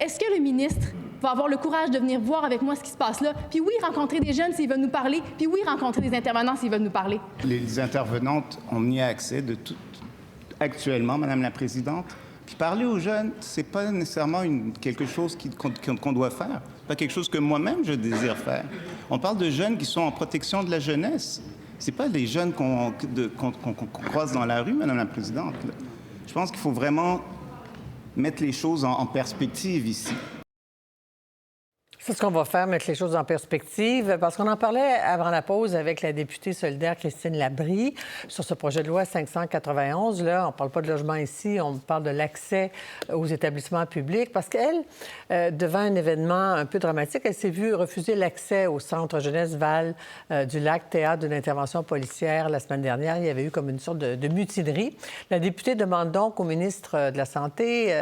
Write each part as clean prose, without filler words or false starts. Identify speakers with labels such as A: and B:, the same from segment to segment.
A: est-ce que le ministre va avoir le courage de venir voir avec moi ce qui se passe là? Puis oui, rencontrer des jeunes s'ils veulent nous parler. Puis oui, rencontrer des intervenants s'ils veulent nous parler.
B: Les intervenantes ont mis accès actuellement, Madame la Présidente. Puis parler aux jeunes, c'est pas nécessairement quelque chose qu'on doit faire. C'est pas quelque chose que moi-même je désire faire. On parle de jeunes qui sont en protection de la jeunesse. C'est pas des jeunes qu'on croise dans la rue, Madame la Présidente. Je pense qu'il faut vraiment mettre les choses en perspective ici.
C: C'est ce qu'on va faire, mettre les choses en perspective, parce qu'on en parlait avant la pause avec la députée solidaire Christine Labrie sur ce projet de loi 591. Là, on ne parle pas de logement ici, on parle de l'accès aux établissements publics, parce qu'elle, devant un événement un peu dramatique, elle s'est vue refuser l'accès au centre jeunesse Val du Lac, théâtre d'une intervention policière la semaine dernière. Il y avait eu comme une sorte de mutinerie. La députée demande donc au ministre de la Santé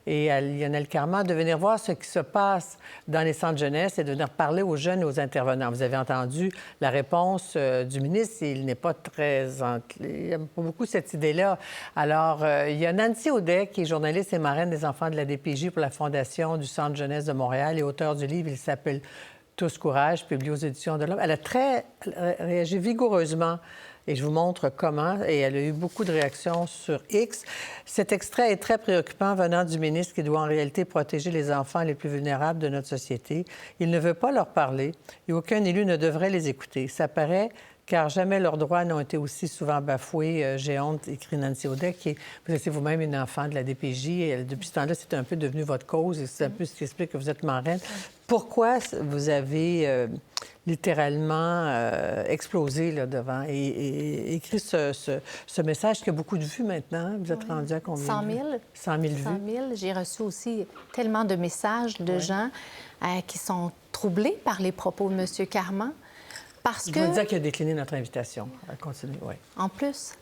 C: et à Lionel Carman de venir voir ce qui se passe dans les centres jeunesse et de venir parler aux jeunes et aux intervenants. Vous avez entendu la réponse du ministre. Il n'est pas très... Il n'aime pas beaucoup cette idée-là. Alors, il y a Nancy Audet, qui est journaliste et marraine des enfants de la DPJ pour la Fondation du Centre jeunesse de Montréal et auteur du livre. Il s'appelle « Tous courage », publié aux Éditions de l'Homme. Elle a réagi vigoureusement. Et je vous montre comment, et elle a eu beaucoup de réactions sur X. Cet extrait est très préoccupant venant du ministre qui doit en réalité protéger les enfants les plus vulnérables de notre société. Il ne veut pas leur parler et aucun élu ne devrait les écouter. Ça paraît car jamais leurs droits n'ont été aussi souvent bafoués. J'ai honte, écrit Nancy Audet, vous êtes vous-même une enfant de la DPJ. Et depuis ce temps-là, c'est un peu devenu votre cause et c'est un peu ce qui explique que vous êtes marraine. Pourquoi vous avez littéralement explosé là, devant et écrit ce message qui a beaucoup de vues maintenant? Vous êtes rendu à combien?
D: 100 000.
C: 100 000 vues.
D: 100 000. J'ai reçu aussi tellement de messages de gens qui sont troublés par les propos de M. Carman. Parce que...
C: Je veux dire qu'il a décliné notre invitation à continuer, oui.
D: En plus,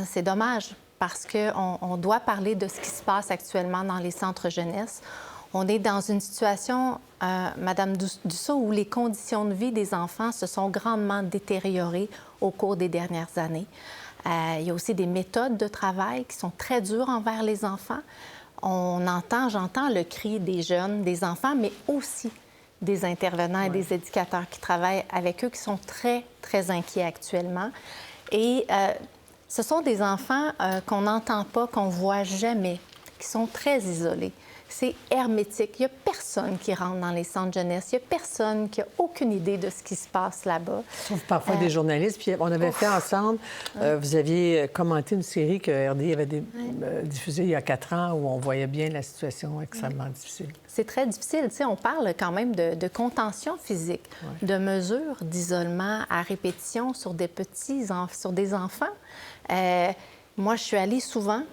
D: c'est dommage parce qu'on doit parler de ce qui se passe actuellement dans les centres jeunesse. On est dans une situation, Madame Dussault, où les conditions de vie des enfants se sont grandement détériorées au cours des dernières années. Il y a aussi des méthodes de travail qui sont très dures envers les enfants. J'entends le cri des jeunes, des enfants, mais aussi des intervenants et des éducateurs qui travaillent avec eux, qui sont très, très inquiets actuellement. Et ce sont des enfants qu'on n'entend pas, qu'on ne voit jamais, qui sont très isolés. C'est hermétique. Il n'y a personne qui rentre dans les centres jeunesse. Il n'y a personne qui a aucune idée de ce qui se passe là-bas.
C: Sauf parfois des journalistes. Puis on avait fait ensemble, vous aviez commenté une série que RDI avait diffusée il y a 4 ans où on voyait bien la situation extrêmement difficile.
D: C'est très difficile. Tu sais, on parle quand même de contention physique, de mesures d'isolement à répétition sur sur des enfants. Moi, je suis allée souvent.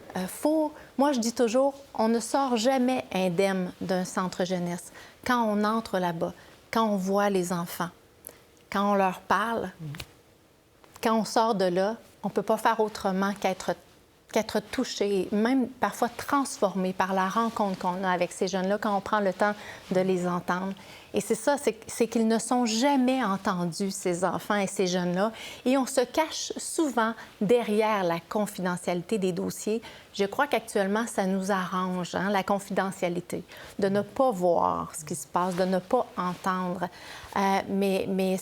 D: Moi, je dis toujours, on ne sort jamais indemne d'un centre jeunesse. Quand on entre là-bas, quand on voit les enfants, quand on leur parle, quand on sort de là, on ne peut pas faire autrement qu'être touché, même parfois transformé par la rencontre qu'on a avec ces jeunes-là quand on prend le temps de les entendre. Et c'est ça, c'est qu'ils ne sont jamais entendus, ces enfants et ces jeunes-là. Et on se cache souvent derrière la confidentialité des dossiers. Je crois qu'actuellement, ça nous arrange, la confidentialité, de ne pas voir ce qui se passe, de ne pas entendre. Mais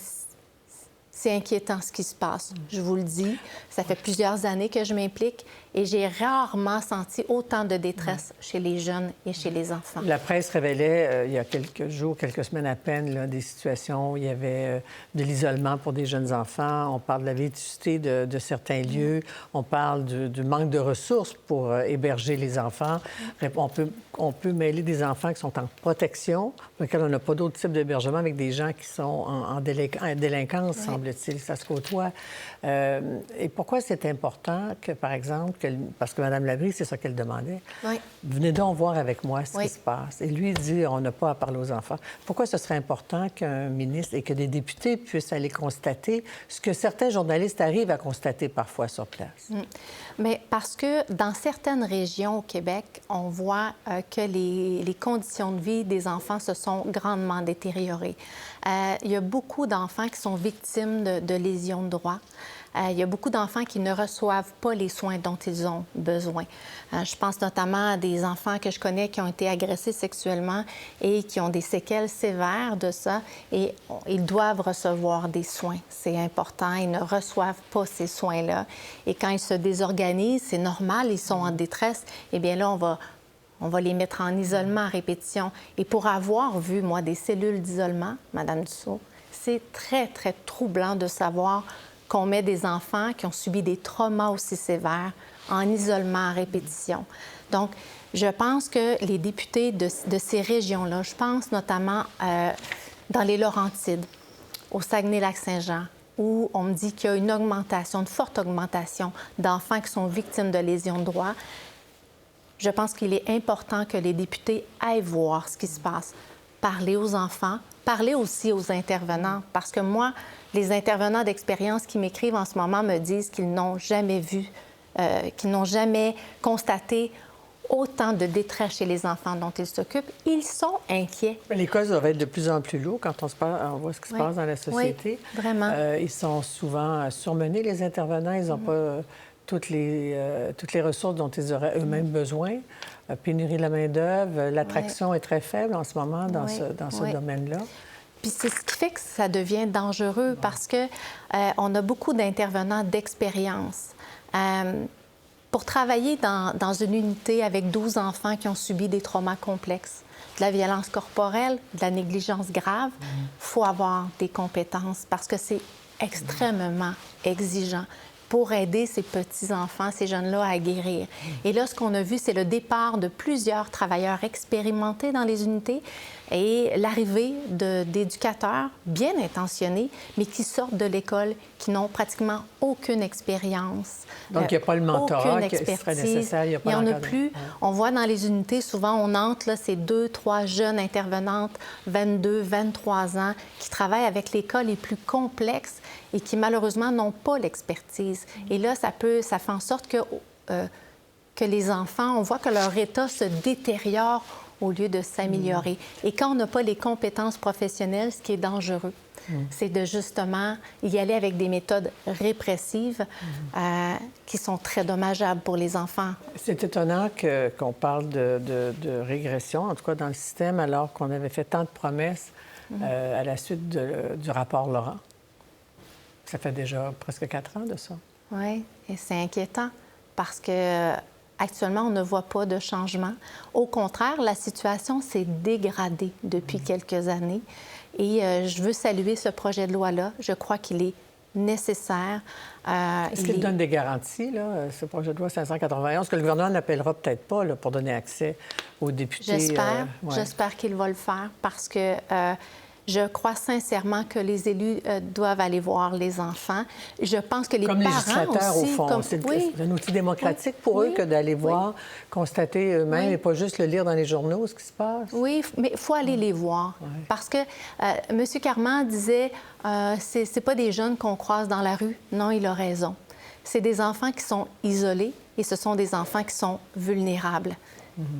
D: c'est inquiétant ce qui se passe. Je vous le dis, ça fait plusieurs années que je m'implique et j'ai rarement senti autant de détresse chez les jeunes et chez les enfants.
C: La presse révélait, il y a quelques jours, quelques semaines à peine, là, des situations où il y avait de l'isolement pour des jeunes enfants. On parle de la vétusté de certains lieux. On parle du manque de ressources pour héberger les enfants. On peut mêler des enfants qui sont en protection, pour lesquels on n'a pas d'autre type d'hébergement, avec des gens qui sont en délinquance, semble-t-il. Ça se côtoie. Et pourquoi c'est important que, par exemple, parce que Mme Labrie, c'est ça qu'elle demandait, venez donc voir avec moi ce qui se passe. Et lui dit, on n'a pas à parler aux enfants. Pourquoi ce serait important qu'un ministre et que des députés puissent aller constater ce que certains journalistes arrivent à constater parfois sur place?
D: Mais parce que dans certaines régions au Québec, on voit que les conditions de vie des enfants se sont grandement détériorées. Il y a beaucoup d'enfants qui sont victimes de lésions de droits. il y a beaucoup d'enfants qui ne reçoivent pas les soins dont ils ont besoin. Je pense notamment à des enfants que je connais qui ont été agressés sexuellement et qui ont des séquelles sévères de ça, et ils doivent recevoir des soins. C'est important. Ils ne reçoivent pas ces soins-là. Et quand ils se désorganisent, c'est normal, ils sont en détresse, eh bien là, on va les mettre en isolement à répétition. Et pour avoir vu, moi, des cellules d'isolement, Madame Dussault, c'est très, très troublant de savoir qu'on met des enfants qui ont subi des traumas aussi sévères en isolement à répétition. Donc, je pense que les députés de ces régions-là, je pense notamment dans les Laurentides, au Saguenay-Lac-Saint-Jean, où on me dit qu'il y a une augmentation, une forte augmentation d'enfants qui sont victimes de lésions de droits. Je pense qu'il est important que les députés aillent voir ce qui se passe, parler aux enfants, parler aussi aux intervenants, parce que moi, les intervenants d'expérience qui m'écrivent en ce moment me disent qu'ils n'ont jamais vu, qu'ils n'ont jamais constaté autant de détresse chez les enfants dont ils s'occupent. Ils sont inquiets.
C: Les causes doivent être de plus en plus lourds quand on voit ce qui se passe dans la société.
D: Oui, vraiment.
C: Ils sont souvent surmenés, les intervenants. Ils n'ont pas toutes les ressources dont ils auraient eux-mêmes besoin. Pénurie de la main-d'œuvre. L'attraction est très faible en ce moment dans ce domaine-là.
D: Puis c'est ce qui fait que ça devient dangereux parce que on a beaucoup d'intervenants d'expérience. Pour travailler dans une unité avec 12 enfants qui ont subi des traumas complexes, de la violence corporelle, de la négligence grave, il faut avoir des compétences parce que c'est extrêmement exigeant pour aider ces petits-enfants, ces jeunes-là, à guérir. Et là, ce qu'on a vu, c'est le départ de plusieurs travailleurs expérimentés dans les unités et l'arrivée d'éducateurs bien intentionnés, mais qui sortent de l'école, qui n'ont pratiquement aucune expérience.
C: Donc, il n'y a pas le mentorat
D: aucune
C: qui serait
D: expertise.
C: nécessaire. Il
D: n'y en a
C: l'encadrement.
D: plus. On voit dans les unités, souvent, on entre, là, c'est 2, 3 jeunes intervenantes, 22, 23 ans, qui travaillent avec les cas les plus complexes et qui, malheureusement, n'ont pas l'expertise. Et là, ça fait en sorte que les enfants, on voit que leur état se détériore au lieu de s'améliorer. Et quand on n'a pas les compétences professionnelles, ce qui est dangereux, c'est de justement y aller avec des méthodes répressives qui sont très dommageables pour les enfants.
C: C'est étonnant qu'on parle de régression, en tout cas dans le système, alors qu'on avait fait tant de promesses à la suite du rapport Laurent. Ça fait déjà presque 4 ans de ça.
D: Oui, et c'est inquiétant parce que actuellement, on ne voit pas de changement. Au contraire, la situation s'est dégradée depuis quelques années. Et je veux saluer ce projet de loi-là. Je crois qu'il est nécessaire.
C: Est-ce qu'il donne des garanties, là, ce projet de loi 591, que le gouvernement n'appellera peut-être pas là, pour donner accès aux députés?
D: J'espère. J'espère qu'il va le faire parce que je crois sincèrement que les élus doivent aller voir les enfants. Je pense que les
C: comme
D: parents
C: législateurs,
D: aussi...
C: au fond. C'est un outil démocratique pour eux que d'aller voir, constater eux-mêmes et pas juste le lire dans les journaux, ce qui se passe.
D: Oui, mais il faut aller les voir. Parce que M. Carman disait c'est pas des jeunes qu'on croise dans la rue. Non, il a raison. C'est des enfants qui sont isolés et ce sont des enfants qui sont vulnérables.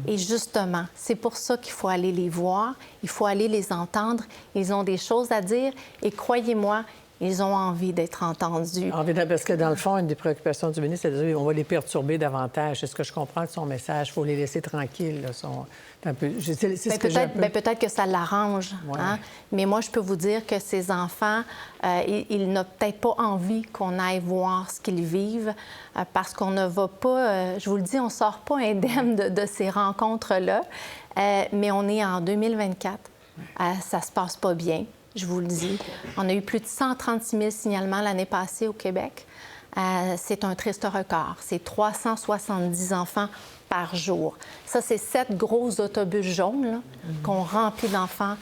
D: Et justement, c'est pour ça qu'il faut aller les voir, il faut aller les entendre. Ils ont des choses à dire et croyez-moi, ils ont envie d'être entendus.
C: Parce que dans le fond, une des préoccupations du ministre, c'est de dire qu'on va les perturber davantage. C'est ce que je comprends de son message. Il faut les laisser tranquilles. Là. Un peu...
D: Peut-être que ça l'arrange.
C: Ouais.
D: Hein? Mais moi, je peux vous dire que ces enfants, ils n'ont peut-être pas envie qu'on aille voir ce qu'ils vivent parce qu'on ne va pas, je vous le dis, on ne sort pas indemne de ces rencontres-là. Mais on est en 2024. Ça ne se passe pas bien. Je vous le dis. On a eu plus de 136 000 signalements l'année passée au Québec. C'est un triste record. C'est 370 enfants par jour. Ça, c'est 7 gros autobus jaunes là, qu'on remplit d'enfants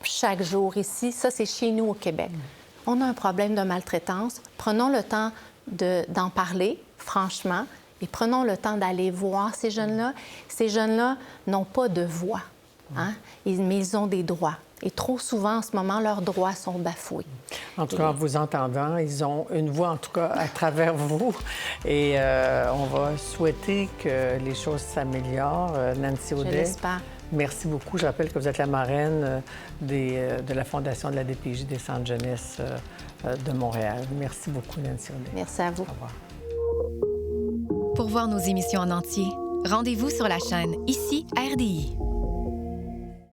D: chaque jour ici. Ça, c'est chez nous au Québec. On a un problème de maltraitance. Prenons le temps d'en parler, franchement, et prenons le temps d'aller voir ces jeunes-là. Ces jeunes-là n'ont pas de voix, hein? Mais ils ont des droits. Et trop souvent, en ce moment, leurs droits sont bafoués.
C: En tout cas, en vous entendant, ils ont une voix, en tout cas, à travers vous. Et on va souhaiter que les choses s'améliorent. Nancy Audet.
D: Je l'espère.
C: Merci beaucoup. Je rappelle que vous êtes la marraine de la Fondation de la DPJ des Centres jeunesse de Montréal. Merci beaucoup, Nancy Audet.
D: Merci à vous.
C: Au revoir.
E: Pour voir nos émissions en entier, rendez-vous sur la chaîne Ici RDI.